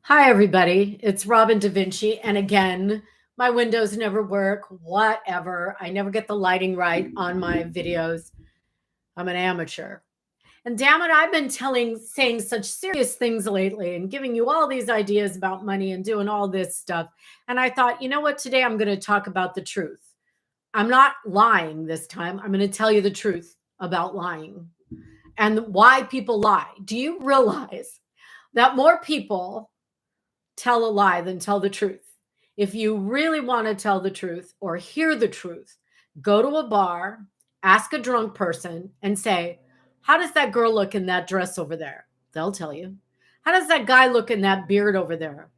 Hi, everybody. It's Robin Da Vinci. And again, my windows never work, whatever. I never get the lighting right on my videos. I'm an amateur. And damn it, I've been saying such serious things lately and giving you all these ideas about money and doing all this stuff. And I thought, you know what? Today I'm going to talk about the truth. I'm not lying this time. I'm going to tell you the truth about lying and why people lie. Do you realize that more people tell a lie than tell the truth? If you really want to tell the truth or hear the truth, go to a bar, ask a drunk person, and say, how does that girl look in that dress over there? They'll tell you. How does that guy look in that beard over there?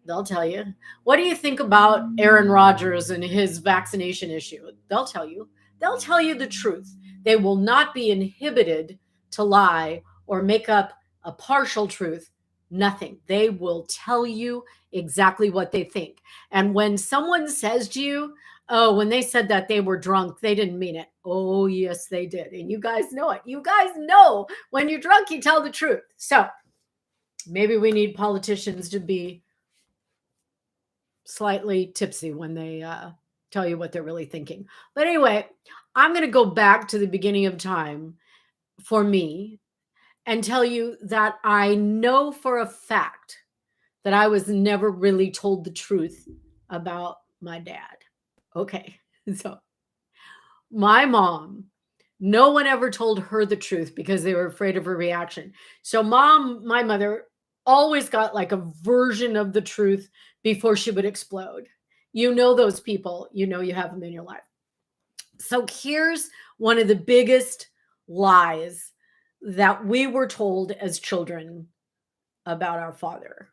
They'll tell you. What do you think about Aaron Rodgers and his vaccination issue? They'll tell you. They'll tell you the truth. They will not be inhibited to lie or make up a partial truth. Nothing. They will tell you exactly what they think. And when someone says to you, oh, when they said that they were drunk, they didn't mean it. Oh, yes, they did. And you guys know it. You guys know when you're drunk, you tell the truth. So maybe we need politicians to be slightly tipsy when they tell you what they're really thinking. But anyway, I'm going to go back to the beginning of time for me and tell you that I know for a fact that I was never really told the truth about my dad. Okay. So my mom, no one ever told her the truth because they were afraid of her reaction. So my mother always got like a version of the truth before she would explode. You know those people, you know you have them in your life. So here's one of the biggest lies that we were told as children about our father.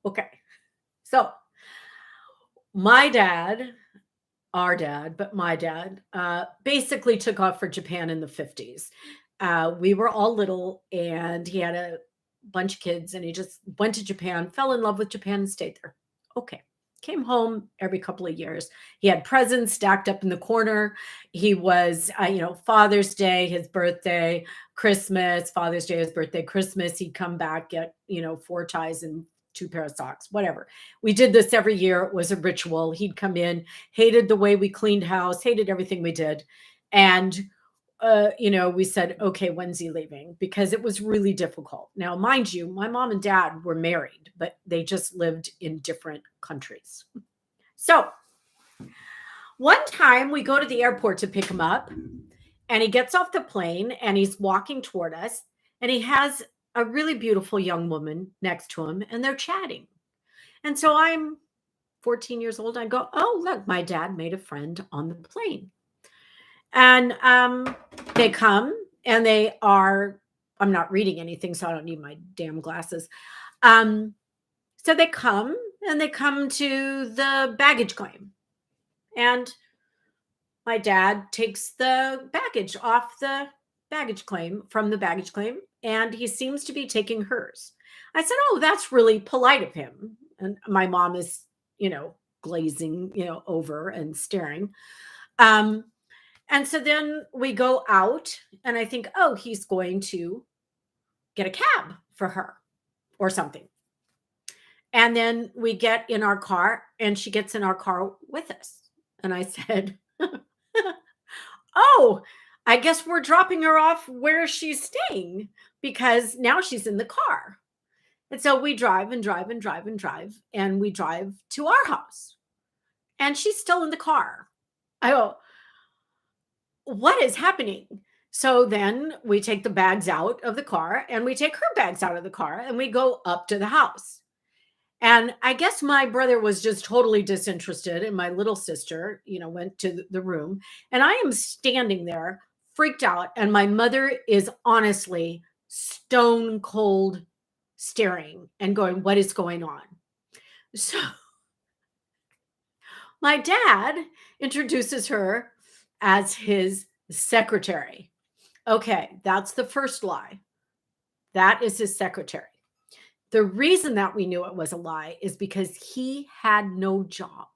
Okay. So my dad, our dad, but my dad, basically took off for Japan in the 50s. We were all little, and he had a bunch of kids, and he just went to Japan, fell in love with Japan, and stayed there. Okay. Came home every couple of years. He had presents stacked up in the corner. He was, Father's Day, his birthday, Christmas, Father's Day, his birthday, Christmas. He'd come back, get, four ties and two pair of socks, whatever. We did this every year. It was a ritual. He'd come in, hated the way we cleaned house, hated everything we did. And, we said, okay, when's he leaving? Because it was really difficult. Now, mind you, my mom and dad were married, but they just lived in different countries. So one time we go to the airport to pick him up, and he gets off the plane and he's walking toward us, and he has a really beautiful young woman next to him, and they're chatting. And so I'm 14 years old. I go, oh, look, my dad made a friend on the plane. And they come and they are, I'm not reading anything, so I don't need my damn glasses. So they come and they come to the baggage claim. And my dad takes the baggage off the baggage claim from the baggage claim, and he seems to be taking hers. I said, oh, that's really polite of him. And my mom is, glazing, over and staring. And so then we go out, and I think, oh, he's going to get a cab for her or something. And then we get in our car, and she gets in our car with us. And I said, oh, I guess we're dropping her off where she's staying because now she's in the car. And so we drive and drive and drive and drive, and we drive to our house. And she's still in the car. I go, what is happening? So then we take the bags out of the car, and we take her bags out of the car, and we go up to the house. And I guess my brother was just totally disinterested, and my little sister, went to the room, and I am standing there freaked out. And my mother is honestly stone cold staring and going, what is going on? So my dad introduces her as his secretary. Okay, that's the first lie. That is his secretary. The reason that we knew it was a lie is because he had no job.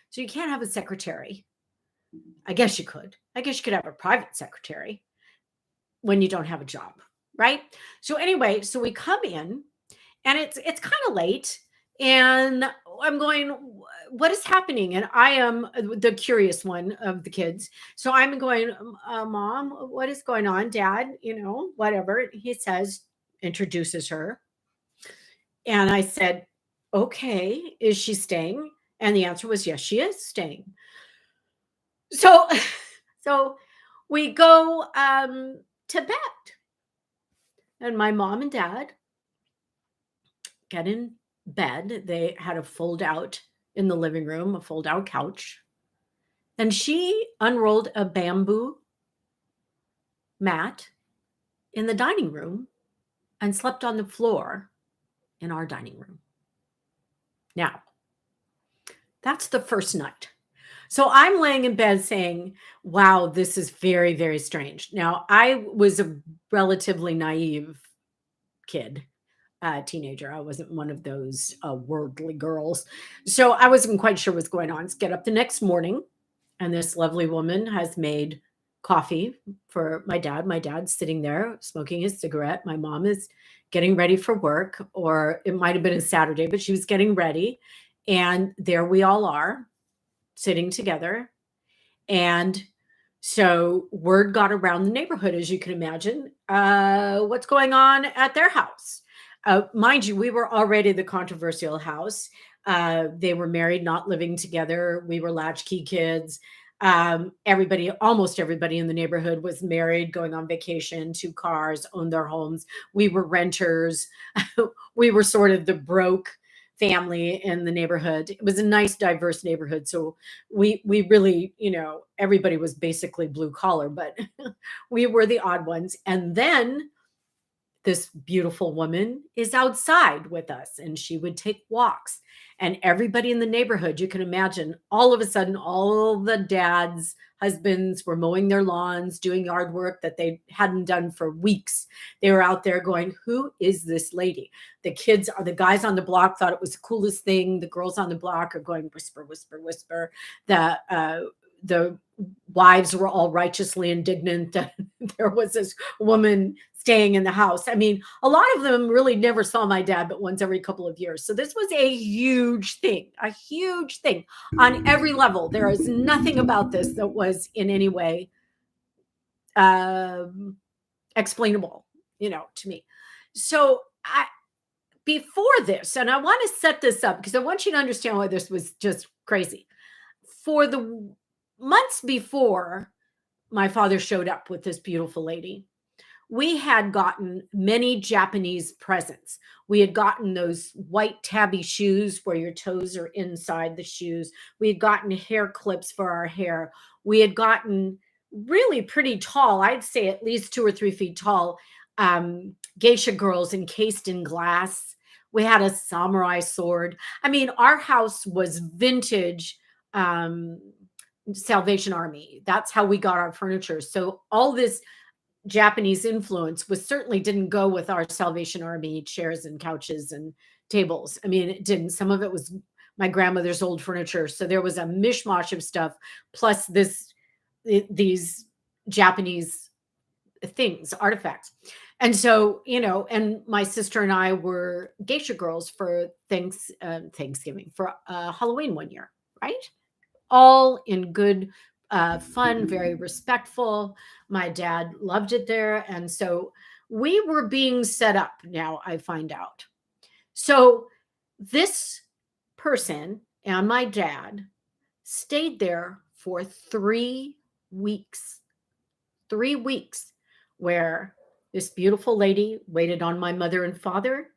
So you can't have a secretary. I guess you could. I guess you could have a private secretary when you don't have a job, right? So anyway, so we come in, and it's kind of late, and I'm going, what is happening? And I am the curious one of the kids, so I'm going, Mom, what is going on? Dad, whatever he says, introduces her, and I said, okay, is she staying? And the answer was yes, she is staying. So so we go to bed, and my mom and dad get in bed. They had a fold out in the living room, a fold out couch. And she unrolled a bamboo mat in the dining room and slept on the floor in our dining room. Now, that's the first night. So I'm laying in bed saying, wow, this is very, very strange. Now, I was a relatively naive kid, teenager. I wasn't one of those worldly girls. So I wasn't quite sure what's going on. Get up the next morning, and this lovely woman has made coffee for my dad. My dad's sitting there smoking his cigarette. My mom is getting ready for work, or it might have been a Saturday, but she was getting ready. And there we all are sitting together. And so word got around the neighborhood, as you can imagine, what's going on at their house. Mind you, we were already the controversial house. They were married, not living together. We were latchkey kids. Everybody, almost everybody in the neighborhood was married, going on vacation, 2 cars, owned their homes. We were renters. We were sort of the broke family in the neighborhood. It was a nice, diverse neighborhood. So we really, everybody was basically blue collar, but we were the odd ones. And then this beautiful woman is outside with us, and she would take walks, and everybody in the neighborhood, you can imagine, all of a sudden all the dads, husbands were mowing their lawns, doing yard work that they hadn't done for weeks. They were out there going, who is this lady? The guys on the block thought it was the coolest thing. The girls on the block are going, whisper, whisper, whisper. The wives were all righteously indignant that there was this woman staying in the house. I mean, a lot of them really never saw my dad but once every couple of years. So this was a huge thing on every level. There is nothing about this that was in any way explainable, to me. So before this, and I want to set this up because I want you to understand why this was just crazy. For the months before my father showed up with this beautiful lady, we had gotten many Japanese presents. We had gotten those white tabby shoes where your toes are inside the shoes. We had gotten hair clips for our hair. We had gotten really pretty tall, I'd say at least 2 or 3 feet tall, geisha girls encased in glass. We had a samurai sword. I mean, our house was vintage Salvation Army. That's how we got our furniture. So all this Japanese influence certainly didn't go with our Salvation Army chairs and couches and tables. I mean, it didn't. Some of it was my grandmother's old furniture. So there was a mishmash of stuff, plus these Japanese things, artifacts. And so, and my sister and I were geisha girls for Thanksgiving, for Halloween one year, right? All in good fun, very respectful. My dad loved it there. And so we were being set up, now I find out. So this person and my dad stayed there for 3 weeks. 3 weeks, where this beautiful lady waited on my mother and father.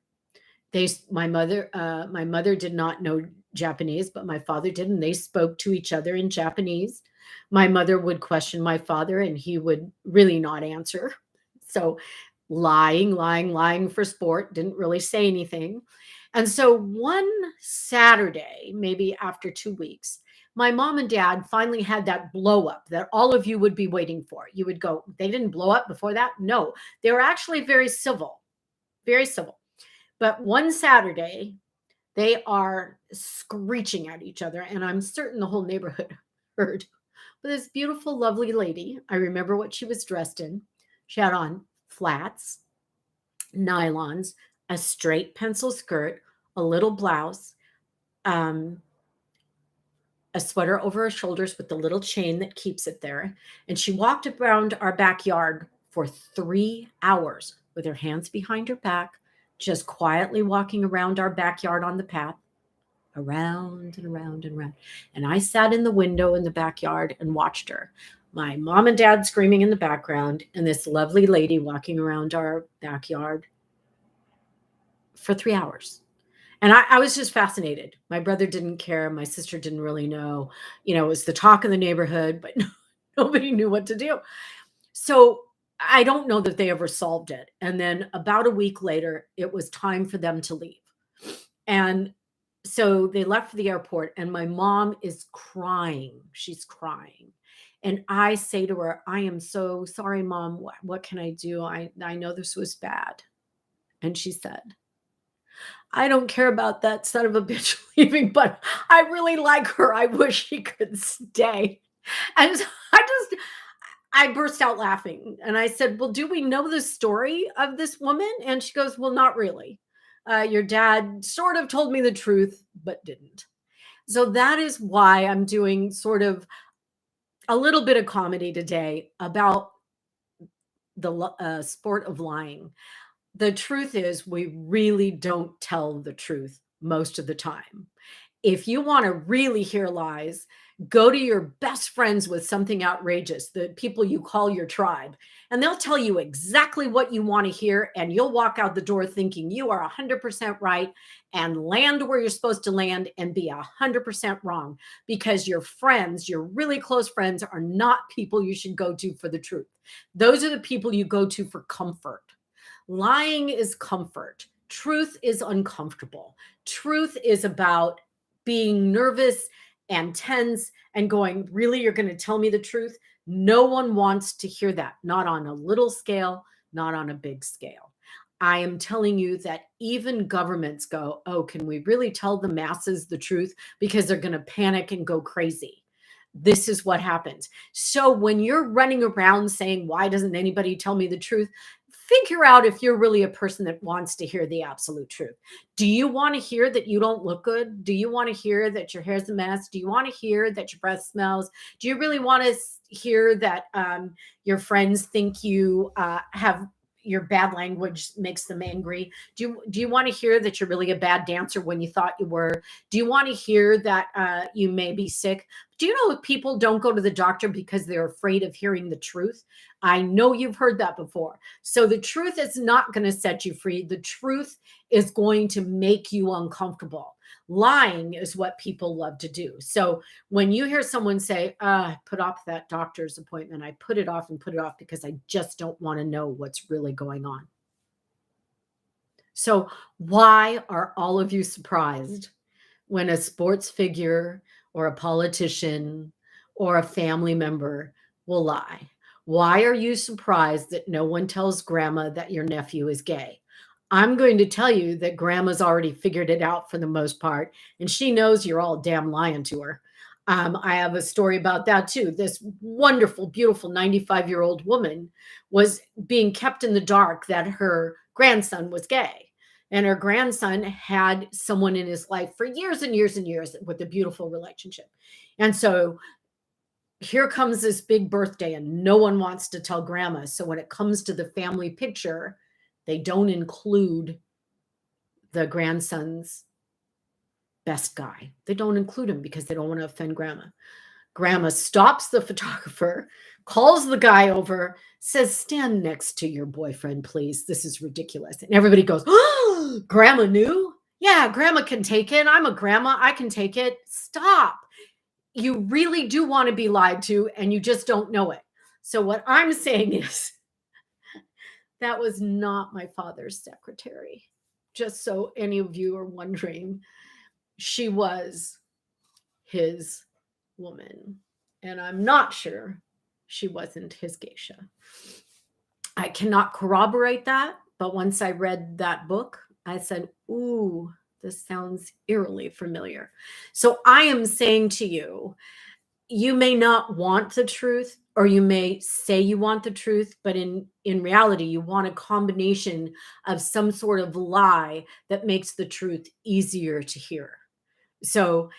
My mother did not know Japanese, but my father did, and they spoke to each other in Japanese. My mother would question my father, and he would really not answer. So lying for sport, didn't really say anything. And so one Saturday, maybe after 2 weeks, my mom and dad finally had that blow up that all of you would be waiting for. You would go, they didn't blow up before that? No, they were actually very civil, very civil. But one Saturday, they are screeching at each other, and I'm certain the whole neighborhood heard. But this beautiful, lovely lady, I remember what she was dressed in. She had on flats, nylons, a straight pencil skirt, a little blouse, um, a sweater over her shoulders with the little chain that keeps it there. And she walked around our backyard for 3 hours with her hands behind her back, just quietly walking around our backyard on the path, around and around and around. And I sat in the window in the backyard and watched her. My mom and dad screaming in the background, and this lovely lady walking around our backyard for 3 hours. And I was just fascinated. My brother didn't care. My sister didn't really know. It was the talk of the neighborhood, but nobody knew what to do. So I don't know that they ever solved it. And then about a week later, it was time for them to leave. And so they left for the airport, and my mom is crying. She's crying. And I say to her, I am so sorry, Mom. What can I do? I know this was bad. And she said, I don't care about that son of a bitch leaving, but I really like her. I wish she could stay. And so I burst out laughing and I said, well, do we know the story of this woman? And she goes, well, not really. Your dad sort of told me the truth, but didn't. So that is why I'm doing sort of a little bit of comedy today about the sport of lying. The truth is, we really don't tell the truth most of the time. If you want to really hear lies, go to your best friends with something outrageous, the people you call your tribe, and they'll tell you exactly what you want to hear. And you'll walk out the door thinking you are 100% right and land where you're supposed to land and be 100% wrong, because your friends, your really close friends, are not people you should go to for the truth. Those are the people you go to for comfort. Lying is comfort. Truth is uncomfortable. Truth is about being nervous and tense and going, really, you're going to tell me the truth? No one wants to hear that, not on a little scale, not on a big scale. I am telling you that even governments go, oh, can we really tell the masses the truth? Because they're going to panic and go crazy. This is what happens. So when you're running around saying, why doesn't anybody tell me the truth? Figure out if you're really a person that wants to hear the absolute truth. Do you want to hear that you don't look good? Do you want to hear that your hair's a mess? Do you want to hear that your breath smells? Do you really want to hear that your friends think you have your bad language makes them angry? Do you want to hear that you're really a bad dancer when you thought you were? Do you want to hear that you may be sick? Do you know if people don't go to the doctor because they're afraid of hearing the truth? I know you've heard that before. So the truth is not going to set you free. The truth is going to make you uncomfortable. Lying is what people love to do. So when you hear someone say, I put off that doctor's appointment, I put it off and put it off because I just don't want to know what's really going on. So why are all of you surprised when a sports figure or a politician or a family member will lie? Why are you surprised that no one tells grandma that your nephew is gay? I'm going to tell you that grandma's already figured it out for the most part, and she knows you're all damn lying to her. I have a story about that too. This wonderful, beautiful 95-year-old woman was being kept in the dark that her grandson was gay. And her grandson had someone in his life for years and years and years with a beautiful relationship. And so here comes this big birthday, and no one wants to tell grandma. So when it comes to the family picture, they don't include the grandson's best guy. They don't include him because they don't want to offend grandma. Grandma stops the photographer, calls the guy over, says, stand next to your boyfriend, please. This is ridiculous. And everybody goes, oh, grandma knew? Yeah, grandma can take it. I'm a grandma. I can take it. Stop. You really do want to be lied to, and you just don't know it. So what I'm saying is that was not my father's secretary. Just so any of you are wondering, she was his woman. And I'm not sure she wasn't his geisha. I cannot corroborate that, but once I read that book, I said, ooh, this sounds eerily familiar. So I am saying to you, you may not want the truth, or you may say you want the truth, but in reality you want a combination of some sort of lie that makes the truth easier to hear. So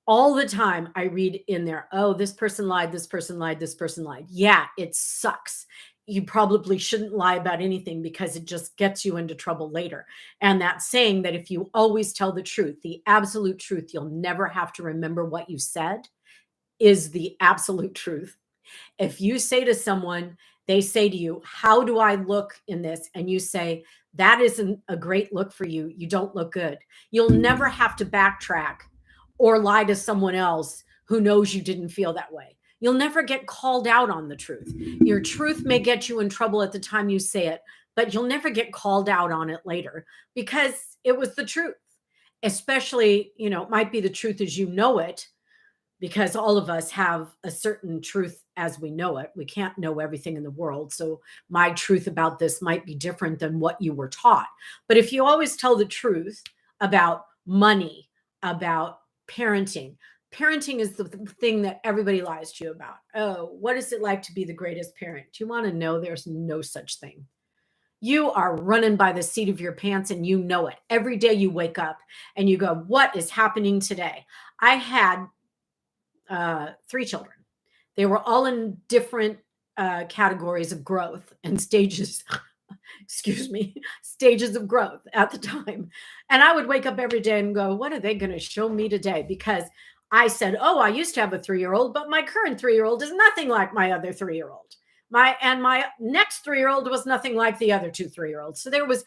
all the time I read in there, oh, this person lied, this person lied, this person lied. Yeah, it sucks. You probably shouldn't lie about anything because it just gets you into trouble later. And that saying that if you always tell the truth, the absolute truth, you'll never have to remember what you said, is the absolute truth. If you say to someone, they say to you, how do I look in this? And you say, that isn't a great look for you. You don't look good. You'll never have to backtrack or lie to someone else who knows you didn't feel that way. You'll never get called out on the truth. Your truth may get you in trouble at the time you say it, but you'll never get called out on it later because it was the truth. Especially, it might be the truth as you know it, because all of us have a certain truth as we know it. We can't know everything in the world. So my truth about this might be different than what you were taught. But if you always tell the truth about money, about parenting, parenting is the thing that everybody lies to you about. Oh, what is it like to be the greatest parent? Do you want to know? There's no such thing. You are running by the seat of your pants and you know it. Every day you wake up and you go, what is happening today? I had 3 children. They were all in different categories of growth and stages, excuse me, stages of growth at the time. And I would wake up every day and go, what are they going to show me today? Because I said, oh, I used to have a 3-year-old, but my current 3-year-old is nothing like my other 3-year-old. My next 3-year-old was nothing like the other 2 3-year-olds. So there was,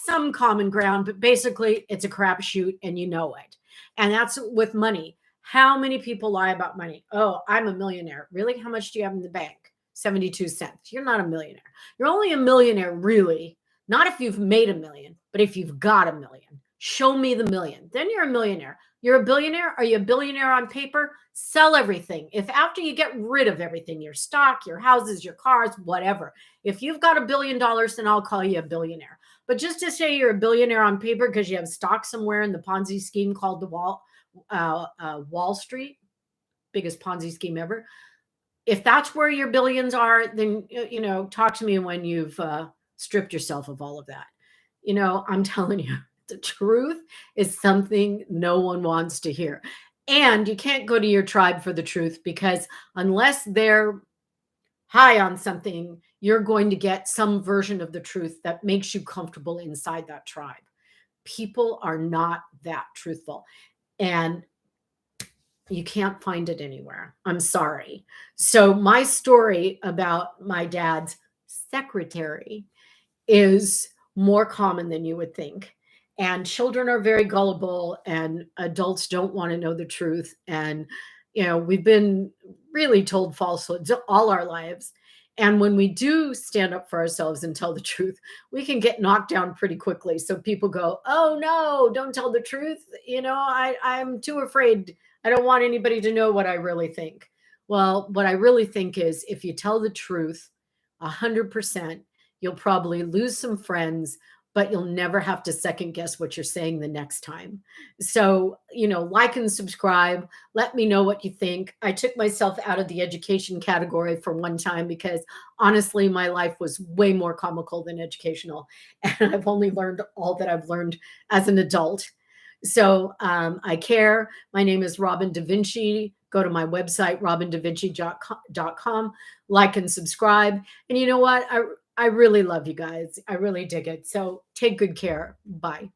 some common ground, but basically it's a crapshoot and you know it. And that's with money. How many people lie about money? Oh, I'm a millionaire. Really? How much do you have in the bank? 72 cents. You're not a millionaire. You're only a millionaire, really, not if you've made a million, but if you've got a million. Show me the million. Then you're a millionaire. You're a billionaire. Are you a billionaire on paper? Sell everything. If after you get rid of everything, your stock, your houses, your cars, whatever, if you've got $1 billion, then I'll call you a billionaire. But just to say you're a billionaire on paper because you have stock somewhere in the Ponzi scheme called the Wall Street, biggest Ponzi scheme ever. If that's where your billions are, then, talk to me when you've stripped yourself of all of that. I'm telling you, the truth is something no one wants to hear. And you can't go to your tribe for the truth because unless they're high on something, you're going to get some version of the truth that makes you comfortable inside that tribe. People are not that truthful. And you can't find it anywhere. I'm sorry. So my story about my dad's secretary is more common than you would think. And children are very gullible and adults don't want to know the truth. And, we've been really told falsehoods all our lives. And when we do stand up for ourselves and tell the truth, we can get knocked down pretty quickly. So people go, oh no, don't tell the truth. I'm too afraid. I don't want anybody to know what I really think. Well, what I really think is if you tell the truth 100%, you'll probably lose some friends, but you'll never have to second guess what you're saying the next time. So, like and subscribe. Let me know what you think. I took myself out of the education category for one time because honestly, my life was way more comical than educational. And I've only learned all that I've learned as an adult. So I care. My name is Robin Da Vinci. Go to my website, robindavinci.com, like and subscribe. And you know what? I really love you guys. I really dig it. So take good care. Bye.